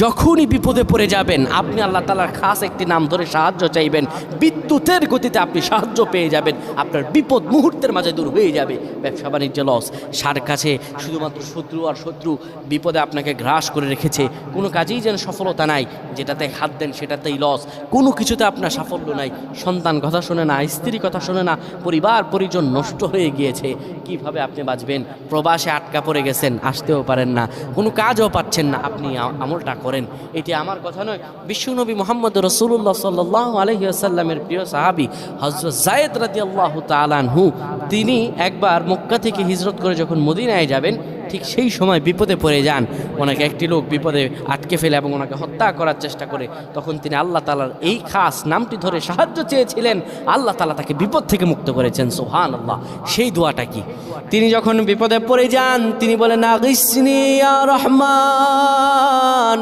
যখনই বিপদে পড়ে যাবেন আপনি আল্লাহ তাআলার খাস একটি নাম ধরে সাহায্য চাইবেন, বিদ্যুতের গতিতে আপনি সাহায্য পেয়ে যাবেন, আপনার বিপদ মুহূর্তের মাঝে দূর হয়ে যাবে। ব্যবসা বাণিজ্য লস, সার কাছে শুধুমাত্র শত্রু আর শত্রু বিপদে আপনাকে গ্রাস করে রেখেছে, কোনো কাজেই যেন সফলতা নাই, যেটাতে হাত দেন সেটাতেই লস, কোনো কিছুতে আপনার সাফল্য নাই, সন্তান কথা শোনে না, স্ত্রী কথা শোনে না, পরিবার পরিজন নষ্ট হয়ে গিয়েছে, কিভাবে আপনি বাঁচবেন? প্রবাসে আটকা পড়ে গেছেন, আসতেও পারেন না, কোনো কাজও পাচ্ছেন না, আপনি আমলটা করেন। এটি আমার কথা নয়, বিশ্বনবী মুহাম্মদ রাসূলুল্লাহ সাল্লাল্লাহু আলাইহি ওয়াসাল্লামের প্রিয় সাহাবী হযরত যায়েদ রাদিয়াল্লাহু তাআলা আনহু, তিনি একবার মক্কা থেকে হিজরত করে যখন মদিনায় যাবেন, ঠিক সেই সময় বিপদে পড়ে যান। ওনাকে একটি লোক বিপদে আটকে ফেলে এবং ওনাকে হত্যা করার চেষ্টা করে। তখন তিনি আল্লাহ তাআলার এই খাস নামটি ধরে সাহায্য চেয়েছিলেন, আল্লাহ তাআলা তাকে বিপদ থেকে মুক্ত করেছেন। সুবহানাল্লাহ। সেই দোয়াটা কি? তিনি যখন বিপদে পড়ে যান তিনি বলেন, আগিসনি ইয়া রহমান।